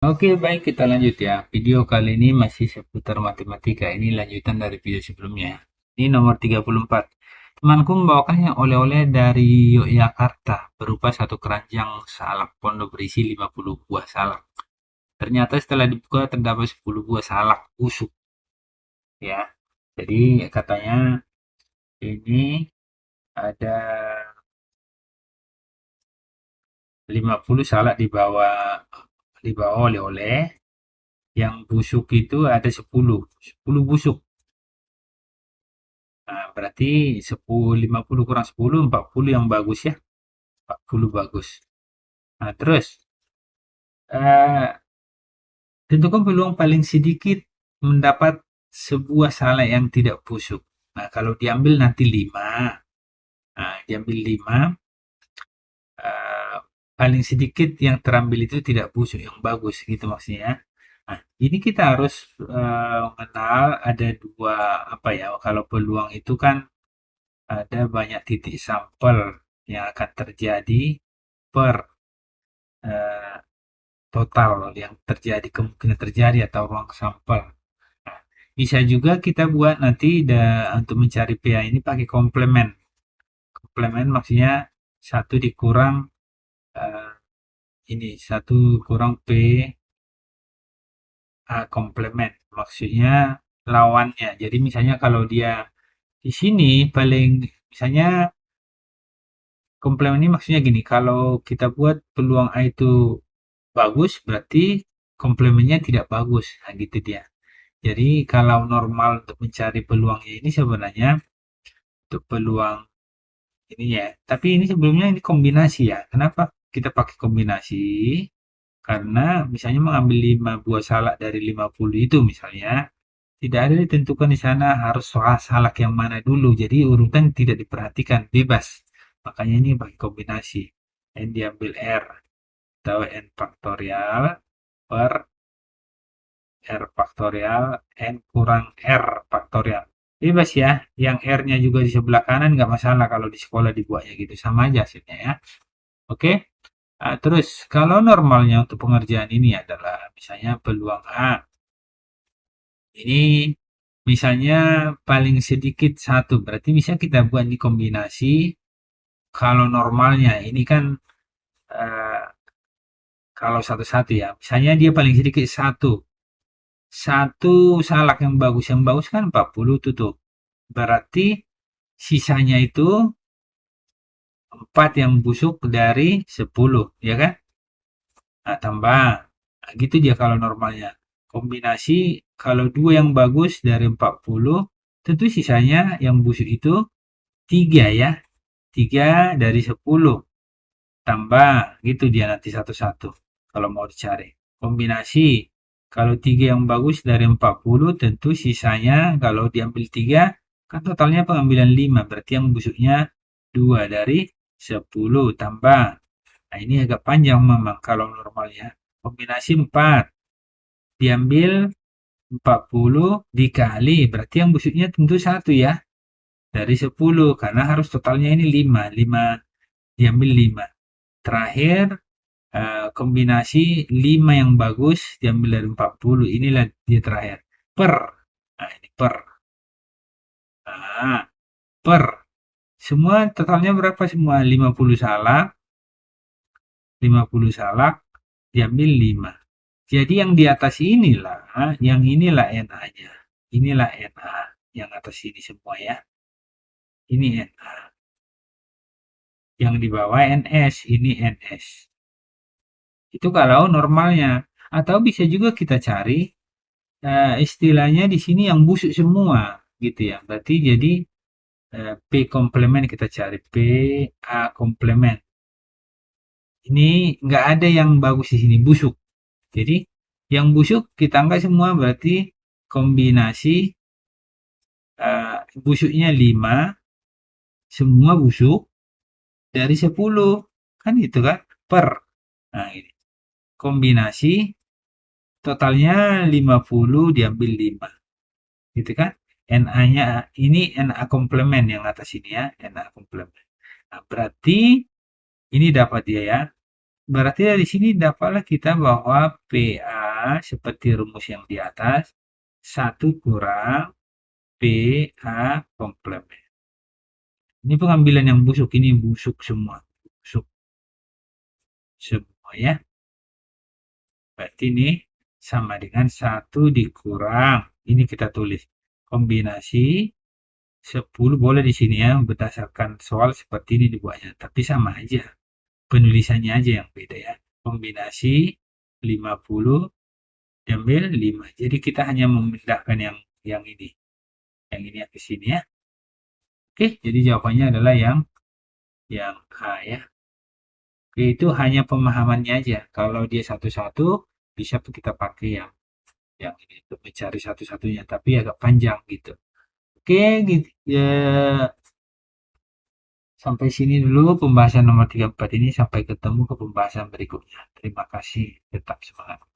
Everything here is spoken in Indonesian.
Oke, baik kita lanjut ya. Video kali ini masih seputar matematika. Ini lanjutan dari video sebelumnya. Ini nomor 34. Temanku membawakannya oleh-oleh dari Yogyakarta berupa satu keranjang salak pondok berisi 50 buah salak. Ternyata setelah dibuka terdapat 10 buah salak busuk ya. Jadi katanya ini ada 50 salak dibawa oleh-oleh, yang busuk itu ada 10 busuk. Nah, berarti 10, 50 kurang 10, 40 yang bagus ya. 40 bagus. Nah, terus eh, tentukan peluang paling sedikit mendapat sebuah salak yang tidak busuk. Nah, kalau diambil nanti 5. Nah, diambil 5, eh, paling sedikit yang terambil itu tidak busuk, yang bagus gitu maksudnya. Nah, ini kita harus mengenal ada dua apa ya, kalau peluang itu kan ada banyak titik sampel yang akan terjadi per eh, total yang terjadi, kemungkinan terjadi atau ruang sampel. Nah, bisa juga kita buat nanti untuk mencari PA ini pakai komplemen. Komplemen maksudnya satu dikurang eh, ini satu kurang P komplemen. Maksudnya lawannya. Jadi misalnya kalau dia di sini paling misalnya komplemen ini maksudnya gini, kalau kita buat peluang A itu bagus, berarti komplemennya tidak bagus. Nah, gitu dia. Jadi kalau normal untuk mencari peluangnya ini sebenarnya untuk peluang ini ya. Tapi ini sebelumnya ini kombinasi ya. Kenapa kita pakai kombinasi? Karena misalnya mengambil 5 buah salak dari 50 itu misalnya, tidak ada ditentukan di sana harus salak yang mana dulu. Jadi urutan tidak diperhatikan, bebas. Makanya ini pakai kombinasi. N diambil R atau N faktorial per R faktorial N kurang R faktorial. Bebas ya, yang R-nya juga di sebelah kanan nggak masalah kalau di sekolah dibuatnya gitu, sama aja hasilnya ya. Oke, terus kalau normalnya untuk pengerjaan ini adalah misalnya peluang A. Ini misalnya paling sedikit satu, berarti bisa kita buat di kombinasi. Kalau normalnya ini kan eh, kalau satu-satu ya, misalnya dia paling sedikit satu. Satu salak yang bagus kan 40 tutup. Berarti sisanya itu 4 yang busuk dari 10, ya kan? Nah, tambah. Nah, gitu dia kalau normalnya. Kombinasi kalau dua yang bagus dari 40, tentu sisanya yang busuk itu 3 ya. 3 dari 10. Tambah, gitu dia nanti satu-satu. Kalau mau dicari. Kombinasi, kalau 3 yang bagus dari 40, tentu sisanya kalau diambil 3, kan totalnya pengambilan 5. Berarti yang busuknya 2 dari 10 tambah. Nah, ini agak panjang memang kalau normalnya. Kombinasi 4. Diambil 40 dikali. Berarti yang busuknya tentu 1 ya. Dari 10. Karena harus totalnya ini 5. 5 diambil 5. Terakhir, kombinasi 5 yang bagus diambil dari 40. Inilah dia terakhir. Per. Nah, ini per. Nah, per. Semua totalnya berapa semua? 50 salak. 50 salak diambil 5. Jadi yang di atas inilah, yang inilah NA-nya. Inilah NA yang atas ini semua ya. Ini NA. Yang di bawah NS, ini NS. Itu kalau normalnya. Atau bisa juga kita cari istilahnya di sini yang busuk semua gitu ya. Berarti jadi P komplement kita cari P A komplement. Ini nggak ada yang bagus di sini, busuk. Jadi yang busuk kita angkat semua berarti kombinasi busuknya 5, semua busuk dari 10. Kan itu kan per. Nah, ini. Kombinasi totalnya 50 diambil 5. Gitu kan? NA-nya ini NA komplement yang atas ini ya, NA komplement. Nah, berarti ini dapat dia ya. berarti dari sini dapatlah kita bahwa PA seperti rumus yang di atas, 1 kurang PA komplement. Ini pengambilan yang busuk, ini busuk semua. Busuk semua ya. Berarti ini sama dengan 1 dikurang. Ini kita tulis. Kombinasi 10 boleh di sini ya. Berdasarkan soal seperti ini dibuatnya. Tapi sama aja. Penulisannya aja yang beda ya. Kombinasi 50 diambil 5. Jadi kita hanya memindahkan yang ini. Yang ini ke sini ya. Oke, jadi jawabannya adalah yang A ya. Oke, itu hanya pemahamannya aja. Kalau dia satu-satu bisa kita pakai yang ini untuk mencari satu-satunya, tapi agak panjang gitu. Oke, gitu. Ya, sampai sini dulu pembahasan nomor 34 ini. Sampai ketemu ke pembahasan berikutnya. Terima kasih. Tetap semangat.